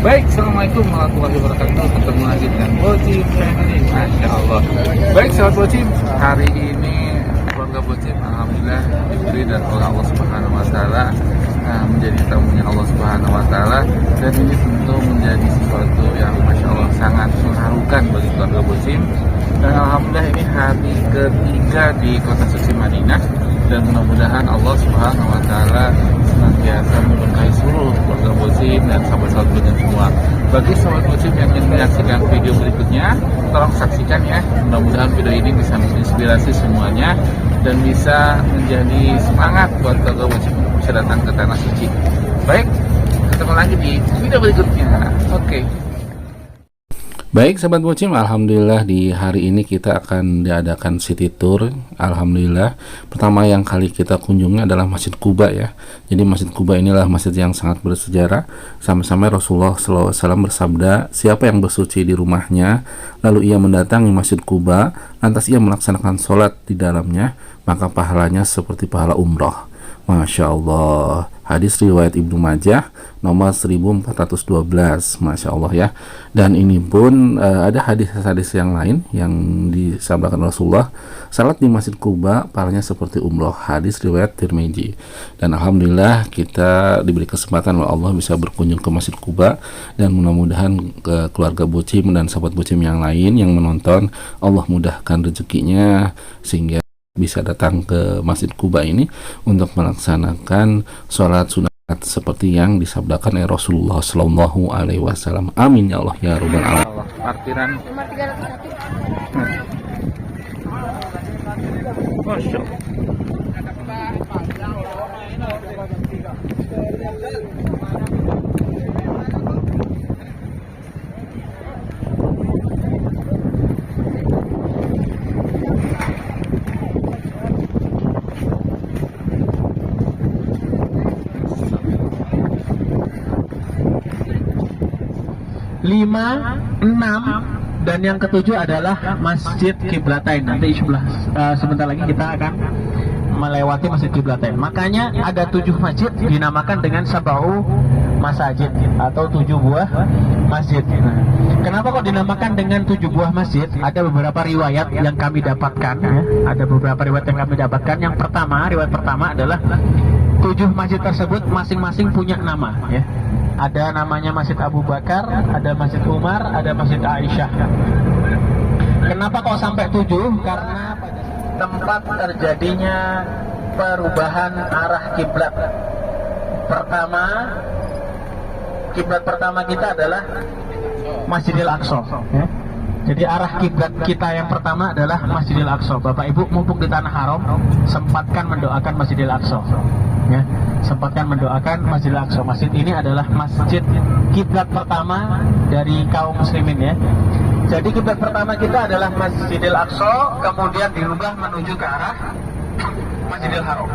Baik, assalamualaikum warahmatullahi wabarakatuh. Ketemu lagi dengan Bocim Family, masya Allah. Baik, sahabat Bocim, hari ini keluarga Bocim alhamdulillah diberi dan oleh Allah Subhanahu Wa Taala menjadi tamunya Allah Subhanahu Wa Taala, dan ini tentu menjadi sesuatu yang masya Allah sangat mengharukan bagi keluarga Bocim. Dan alhamdulillah ini hari ketiga di kota suci Madinah, dan mudah-mudahan Allah Subhanahu Wa Taala senantiasa memberkahi seluruh keluarga Bocim dan sahabat-sahabat Bocim semua. Bagi sahabat Bocim yang ingin menyaksikan video berikutnya, tolong saksikan ya. Mudah-mudahan video ini bisa menginspirasi semuanya dan bisa menjadi semangat buat keluarga Bocim bisa datang ke tanah suci. Baik, ketemu lagi di video berikutnya. Oke. Baik sahabat Bocim, alhamdulillah di hari ini kita akan diadakan city tour. Alhamdulillah, pertama yang kali kita kunjungi adalah Masjid Quba ya. Jadi Masjid Quba inilah masjid yang sangat bersejarah. Sampai-sampai Rasulullah SAW bersabda, siapa yang bersuci di rumahnya lalu ia mendatangi Masjid Quba, lantas ia melaksanakan sholat di dalamnya, maka pahalanya seperti pahala umroh. Masya Allah. Hadis riwayat Ibnu Majah nomor 1412. Masya Allah ya. Dan ini pun ada hadis-hadis yang lain yang disabdakan Rasulullah, salat di Masjid Quba pahalanya seperti umroh. Hadis riwayat Tirmizi. Dan alhamdulillah kita diberi kesempatan oleh Allah bisa berkunjung ke Masjid Quba, dan mudah-mudahan ke keluarga Bocim dan sahabat Bocim yang lain yang menonton, Allah mudahkan rezekinya sehingga bisa datang ke Masjid Quba ini untuk melaksanakan sholat sunat seperti yang disabdakan oleh Rasulullah Sallallahu Alaihi Wasallam. Amin ya Allah ya Rabbal Alamin. Parkiran nomor 301. Masya Allah. Lima, enam, dan yang ketujuh adalah Masjid Qiblatain. Nanti sebentar lagi kita akan melewati Masjid Qiblatain. Makanya ada 7 masjid dinamakan dengan Sab'u Masajid atau 7 buah masjid. Nah, kenapa kok dinamakan dengan 7 buah masjid? Ada beberapa riwayat yang kami dapatkan ya. Ada beberapa riwayat yang kami dapatkan. Yang pertama, riwayat pertama adalah 7 masjid tersebut masing-masing punya nama ya. Ada namanya Masjid Abu Bakar, ada Masjid Umar, ada Masjid Aisyah. Kenapa kok sampai 7? Karena pada tempat terjadinya perubahan arah kiblat. Kiblat pertama kita adalah Masjidil Aqsa ya. Jadi arah kiblat kita yang pertama adalah Masjidil Aqsa. Bapak Ibu mumpung di Tanah Haram, sempatkan mendoakan Masjidil Aqsa ya. Sempatkan mendoakan Masjidil Aqsa. Masjid ini adalah masjid kiblat pertama dari kaum muslimin ya. Jadi kiblat pertama kita adalah Masjidil Aqsa, kemudian dirubah menuju ke arah Masjidil Haram.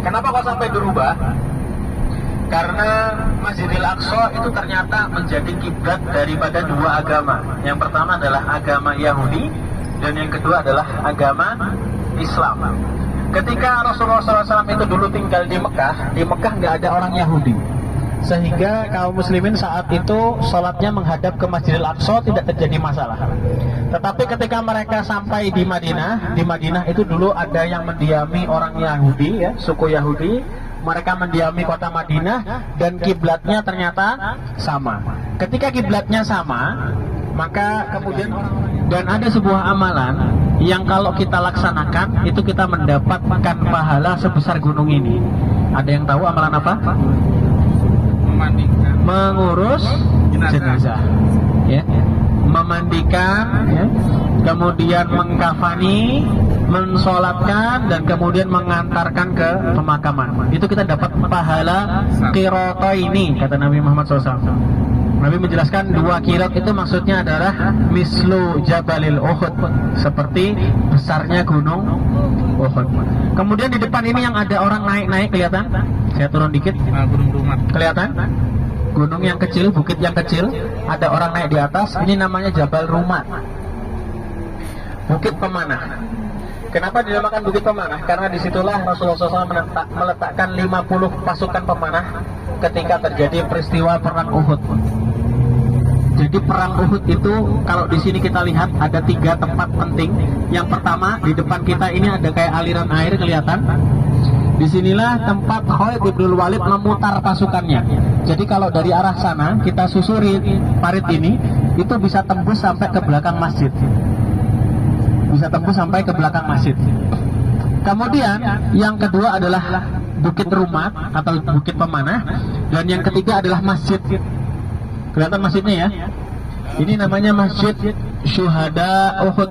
Kenapa kok sampai dirubah? Karena Masjidil Aqsa itu ternyata menjadi kiblat daripada 2 agama. Yang pertama adalah agama Yahudi, dan yang kedua adalah agama Islam. Ketika Rasulullah SAW itu dulu tinggal di Mekah nggak ada orang Yahudi, sehingga kaum muslimin saat itu sholatnya menghadap ke Masjidil Aqsa tidak terjadi masalah. Tetapi ketika mereka sampai di Madinah itu dulu ada yang mendiami orang Yahudi ya, suku Yahudi. Mereka mendiami kota Madinah dan kiblatnya ternyata sama. Ketika kiblatnya sama, maka kemudian dan ada sebuah amalan yang kalau kita laksanakan itu kita mendapatkan pahala sebesar gunung ini. Ada yang tahu amalan apa? Mengurus jenazah ya. Memandikan ya. Kemudian mengkafani, mensolatkan, dan kemudian mengantarkan ke pemakaman. Itu kita dapat pahala qirata ini, kata Nabi Muhammad SAW. Nabi menjelaskan 2 qirat itu maksudnya adalah mislu jabalil Uhud, seperti besarnya gunung Uhud. Kemudian di depan ini yang ada orang naik-naik, kelihatan? Saya turun dikit. Gunung Rumat. Kelihatan? Gunung yang kecil, bukit yang kecil, ada orang naik di atas. Ini namanya Jabal Rumat, Bukit Pemanah. Kenapa dinamakan Bukit Pemanah? Karena disitulah Rasulullah SAW meletakkan 50 pasukan pemanah ketika terjadi peristiwa perang Uhud. Jadi perang Uhud itu kalau di sini kita lihat ada 3 tempat penting. Yang pertama di depan kita ini ada kayak aliran air kelihatan. Disinilah tempat Khalid bin Walid memutar pasukannya. Jadi kalau dari arah sana kita susuri parit ini, itu bisa tembus sampai ke belakang masjid. Bisa tembus sampai ke belakang masjid. Kemudian yang kedua adalah Bukit Rumat atau Bukit Pemanah, dan yang ketiga adalah masjid. Kelihatan masjidnya ya? Ini namanya Masjid Syuhada Uhud.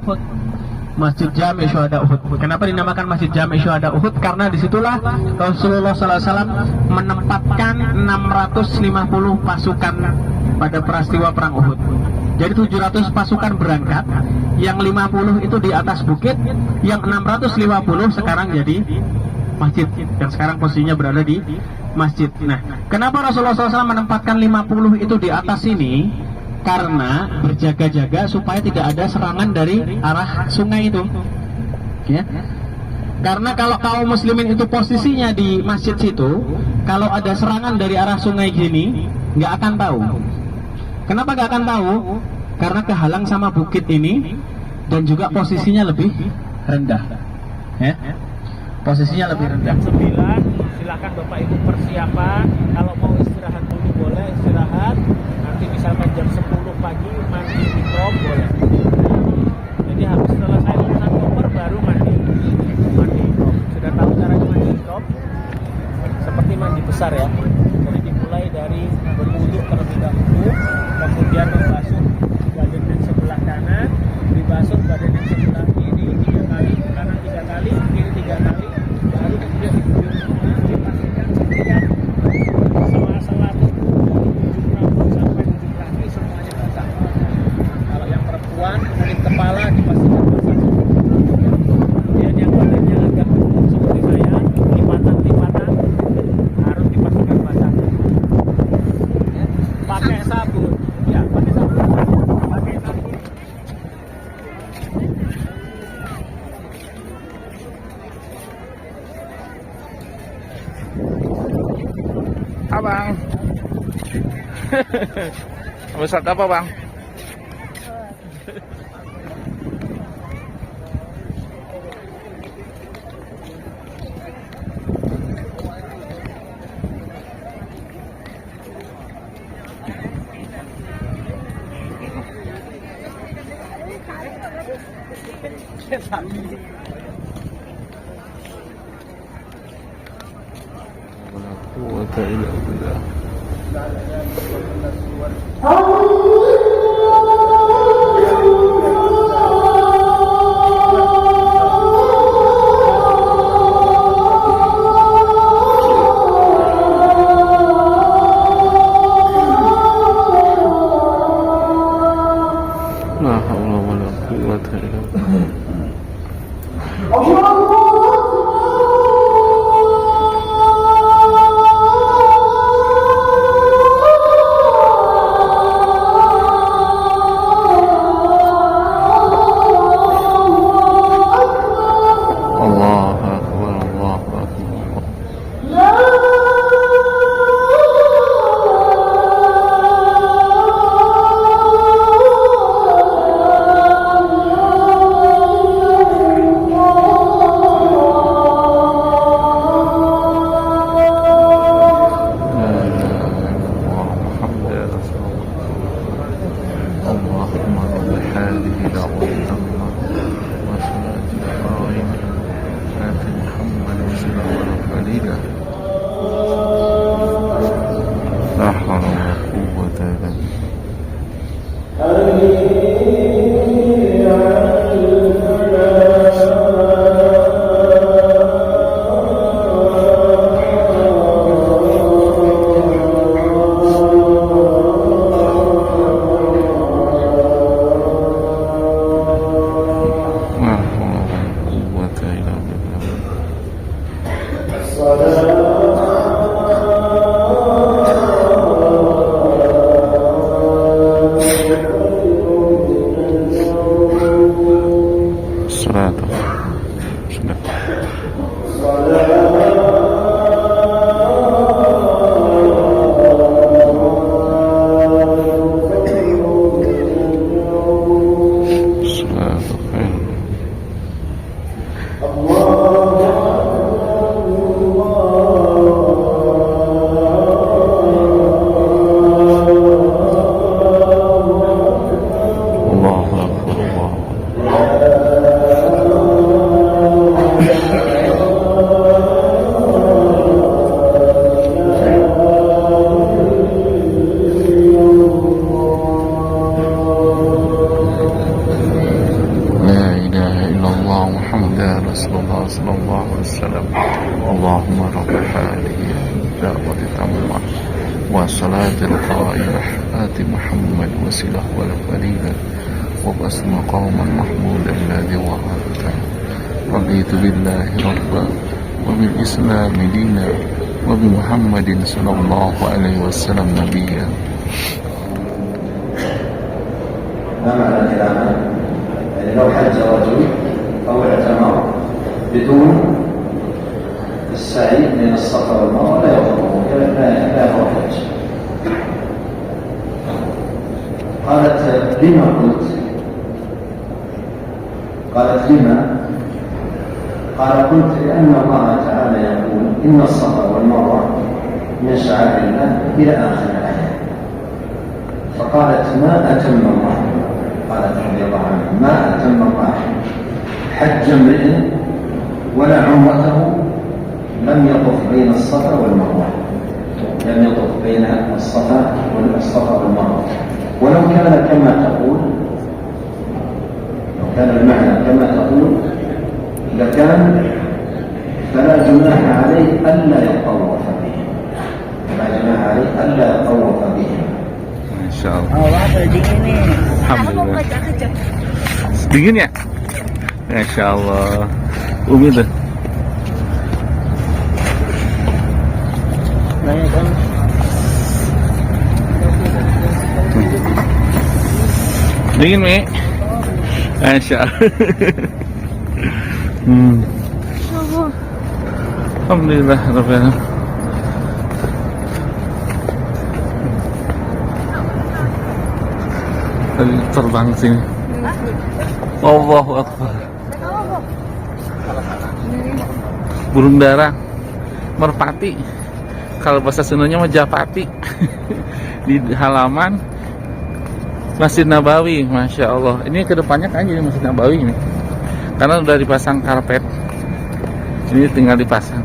Masjid Jami Syuhada Uhud. Kenapa dinamakan Masjid Jami Syuhada Uhud? Karena disitulah Rasulullah SAW menempatkan 650 pasukan pada peristiwa perang Uhud. Jadi 700 pasukan berangkat, yang 50 itu di atas bukit, yang 650 sekarang jadi masjid, yang sekarang posisinya berada di masjid. Nah, kenapa Rasulullah SAW menempatkan 50 itu di atas ini? Karena berjaga-jaga supaya tidak ada serangan dari arah sungai itu, ya. Karena kalau kaum muslimin itu posisinya di masjid situ, kalau ada serangan dari arah sungai gini, nggak akan tahu. Kenapa nggak akan tahu? Karena kehalang sama bukit ini dan juga posisinya lebih rendah, ya. Posisinya lebih rendah. 9, silakan Bapak Ibu persiapan. Kalau mau istirahat dulu boleh istirahat. Nanti misalkan jam 10 pagi mandi di prom boleh. Jadi habis selesai urusan koper baru mandi prom. Sudah tahu caranya mandi prom? Seperti mandi besar ya. Jadi dimulai dari berwudhu terlebih dahulu, kemudian membasuh badan yang sebelah kanan, dibasuh badan yang sebelah kiri 3 kali, kanan 3 kali, kiri 3 kali, baru kemudian diguyur semua, dipastikan setiap sela-sela tubuh, ujung rambut sampai ujung kaki semuanya basah. Kalau yang perempuan kulit kepala dipastikan basah. Kemudian yang badannya agak gemuk seperti saya, lipatan-lipatan harus dipastikan basah. Pakai sabun, ya pakai sabun, pakai sabun. Abang. Ustaz apa bang? Wala quwwata illa billah. La haula wala quwwata illa billah. والصلاة القائمة آت محمد وسيلة والفضيلة وبأس مقاما محمودا الذي وعدته رضيت بالله ربا وبالإسلام دينا وبمحمد صلى الله عليه وسلم نبيا. ما معنى كلامه؟ يعني لو حج رجل أو اعتمر بدون السعي بين الصفا والمروة لا يضره، لا يضر حج. قالت لما قلت؟ قالت لما؟ قال قلت لأن الله تعالى يقول إن الصفا والمروة من شعائر الله إلى آخر الآية. فقالت ما أتم الله، قالت رضي الله عنها ما أتم الله حج امرئ ولا عمرته لم يطف بين الصفا والمروة، لم يطف بين الصفا والمروة. ولو كان كما تقول، لو كان المعنى كما تقول لكان فلا جناح عليه ألا يطوف به، فلا جناح عليه ألا يطوف به. Masya Allah. Allah berdingin nih. Alhamdulillah. Dingin ya? Masya Allah. Umi tuh. Banyak kan? Dingin Mi? Masya Allah. Alhamdulillah Rabbil Alamin. Tadi terbang sini. Allahu Akbar. Burung dara, merpati. Kalau bahasa Sundanya mah japati. Di halaman Masjid Nabawi, Masya Allah. Ini kedepannya kan jadi Masjid Nabawi ini, karena udah dipasang karpet. Ini tinggal dipasang.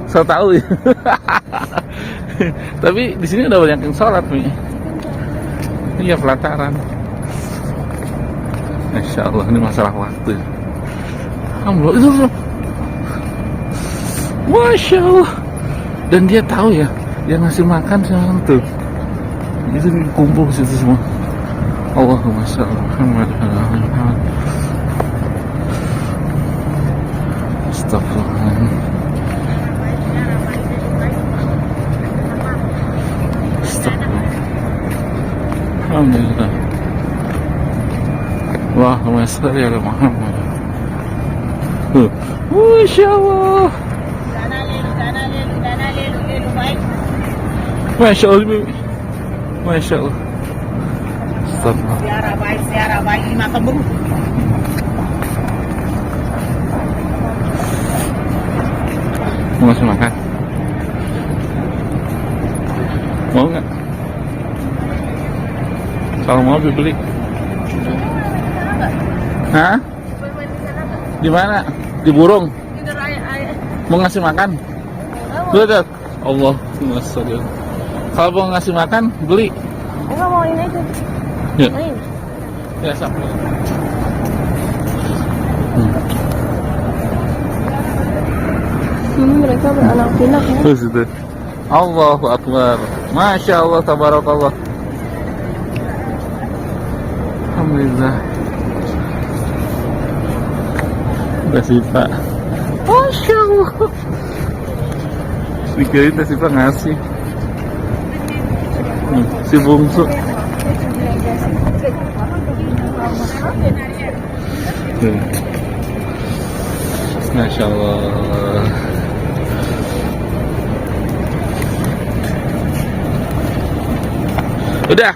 So tahu ya. Tapi di sini udah banyak yang sholat nih. Iya, pelataran. Masya Allah, ini masalah waktu. Alhamdulillah itu. Masya Allah. Dan dia tahu ya, dia ngasih makan sama tuh. Itu dikumpul ke situ semua. Allahumma shalli Muhammad wa ala ali Muhammad. Astagfirullah. Astagfirullah. Alhamdulillah. Allahumma shalli ala Muhammad. Masya Allah. Masya Allah. Masya Allah. Astagfirullah. Siara baik 5 kebun. Mau ngasih makan? Mau nggak? Kalau mau beli. Hah? Di mana? Di Burung. Mau ngasih makan? Betul. Allah, Masya. Kalau mau ngasih makan, beli. Enggak mau ini aja. Ya. Main. Ya, sampai. Ini mereka beranak pinak ya. Terus itu. Allahu Akbar. Masya Allah, tabarakallah. Alhamdulillah. Udah sih Pak. Masya Allah. Dikirain teh si Pak ngasih. Si bungsu. Masya Allah. Udah.